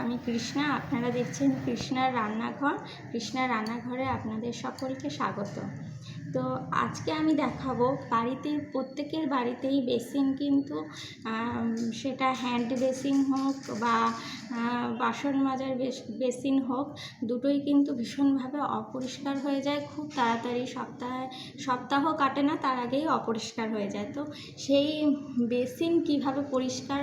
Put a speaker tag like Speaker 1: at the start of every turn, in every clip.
Speaker 1: আমি কৃষ্ণা। আপনারা দেখছেন কৃষ্ণার রান্নাঘর। কৃষ্ণার রান্নাঘরে আপনাদের সকলকে স্বাগত। তো আজকে আমি দেখাবো প্রত্যেকের বাড়িতেই বেসিন, কিন্তু সেটা হ্যান্ড বেসিন হোক বা বাসন মাজার বেসিন হোক, দুটোই কিন্তু ভীষণভাবে অপরিষ্কার হয়ে যায় খুব তাড়াতাড়ি। সপ্তাহ কাটে না তার আগেই অপরিষ্কার হয়ে যায়। তো সেই বেসিন কিভাবে পরিষ্কার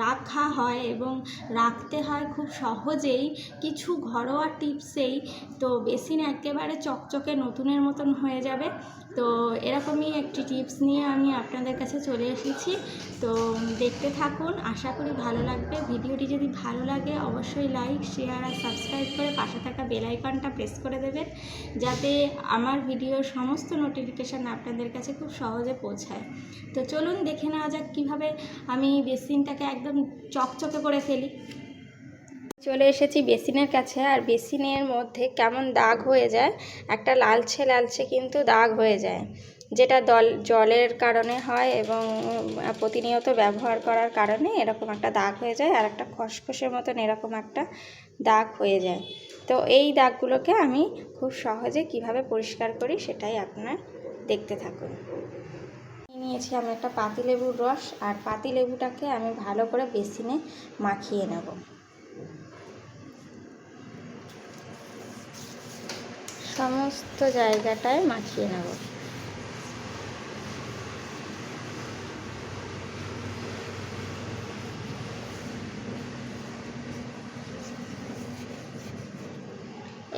Speaker 1: রাখা হয় এবং রাখতে হয় খুব সহজেই কিছু ঘরোয়া টিপসেই, তো বেসিন একেবারে চকচকে নতুনের মতন হয়ে যাবে। তো এরকমই একটি টিপস নিয়ে আমি আপনাদের কাছে চলে এসেছি। তো দেখতে থাকুন, আশা করি ভালো লাগবে। ভিডিওটি যদি ভালো লাগে অবশ্যই লাইক, শেয়ার আর সাবস্ক্রাইব করে পাশে থাকা বেল আইকনটা প্রেস করে দেবেন, যাতে আমার ভিডিওর সমস্ত নোটিফিকেশান আপনাদের কাছে খুব সহজে পৌঁছায়। তো চলুন দেখে নেওয়া যাক কীভাবে আমি বেসিনটাকে একদম চকচকে করে ফেলি। চলে এসেছি বেসিনের কাছে, আর বেসিনের মধ্যে কেমন দাগ হয়ে যায়, একটা লালচে লালচে কিন্তু দাগ হয়ে যায়, যেটা জলের কারণে হয় এবং প্রতিনিয়ত ব্যবহার করার কারণে এরকম একটা দাগ হয়ে যায়, আর একটা খসখসের মতন এরকম একটা দাগ হয়ে যায়। তো এই দাগগুলোকে আমি খুব সহজে কিভাবে পরিষ্কার করি সেটাই আপনারা দেখতে থাকুন। নিয়েছি আমি একটা পাতিলেবুর রস, আর পাতিলেবুটাকে আমি ভালো করে বেসিনে মাখিয়ে নেব। সমস্ত জায়গাটায় মাখিয়ে নেব।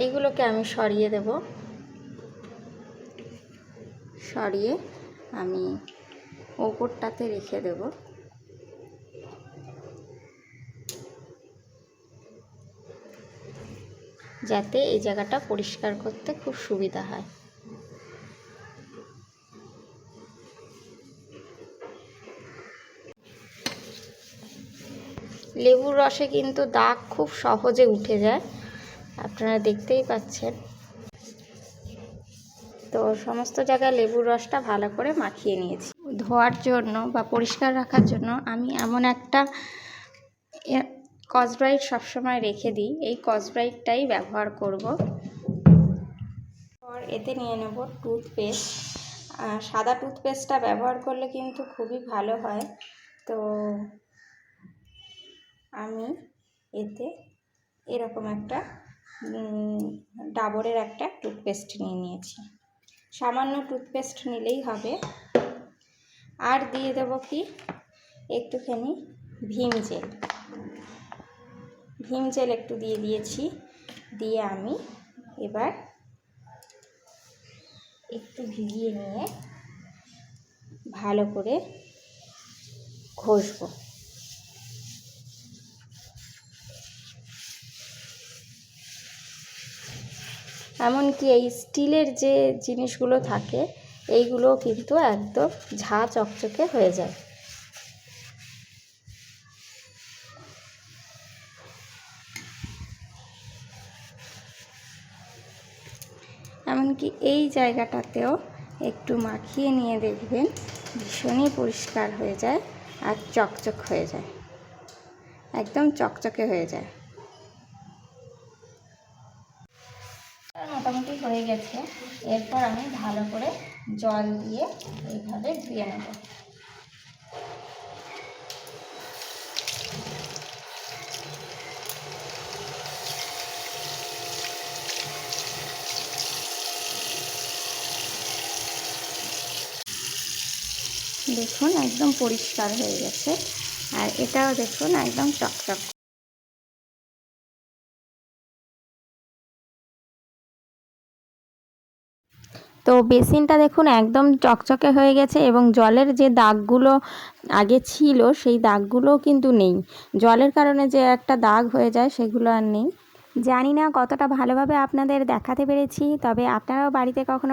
Speaker 1: এইগুলোকে আমি সরিয়ে দেব। সরিয়ে আমি ওপরটাতে রেখে দেব। যাতে এই জায়গাটা পরিষ্কার করতে খুব সুবিধা হয়। লেবুর রসে কিন্তু দাগ খুব সহজে উঠে যায়, আপনারা দেখতেই পাচ্ছেন। তো সমস্ত জায়গায় লেবুর রসটা ভালো করে মাখিয়ে নিয়েছি। ধোয়ার জন্য বা পরিষ্কার রাখার জন্য আমি এমন একটা স্কচব্রাইট সবসময় রেখে দিই, এই স্কচব্রাইটটাই ব্যবহার করব। এতে নিয়ে নেব টুথপেস্ট। সাদা টুথপেস্টটা ব্যবহার করলে কিন্তু খুবই ভালো হয়। তো আমি এতে এরকম একটা ডাবরের একটা টুথপেস্ট নিয়ে নিয়েছি। সামান্য টুথপেস্ট নিলেই হবে। আর দিয়ে দেব কি একটুখানি ভীম জেল একটু দিয়ে দিয়েছি। দিয়ে আমি এবার একটু ভিজিয়ে নিয়ে ভালো করে ঘষবো। এমনকি এই স্টিলের যে জিনিসগুলো থাকে এইগুলো কিন্তু একদম ঝা চকচকে হয়ে যায়। এমনকি এই জায়গাটাতেও একটু মাখিয়ে নিয়ে দেখবেন ভীষণই পরিষ্কার হয়ে যায় আর চকচক হয়ে যায়, একদম চকচকে হয়ে যায়। মোটামুটি হয়ে গেছে। এরপর আমি ভালো করে জল দিয়ে এইভাবে ধুয়ে নেব। দেখুন একদম পরিষ্কার হয়ে গেছে, আর এটাও দেখুন একদম চকচক। তো বেসিনটা দেখুন একদম চকচকে হয়ে গেছে, এবং জলের যে দাগগুলো আগে ছিল সেই দাগগুলোও কিন্তু নেই। জলের কারণে যে একটা দাগ হয়ে যায় সেগুলো আর নেই। জানি না কতটা ভালোভাবে আপনাদের দেখাতে পেরেছি, তবে আপনারাও বাড়িতে কখনো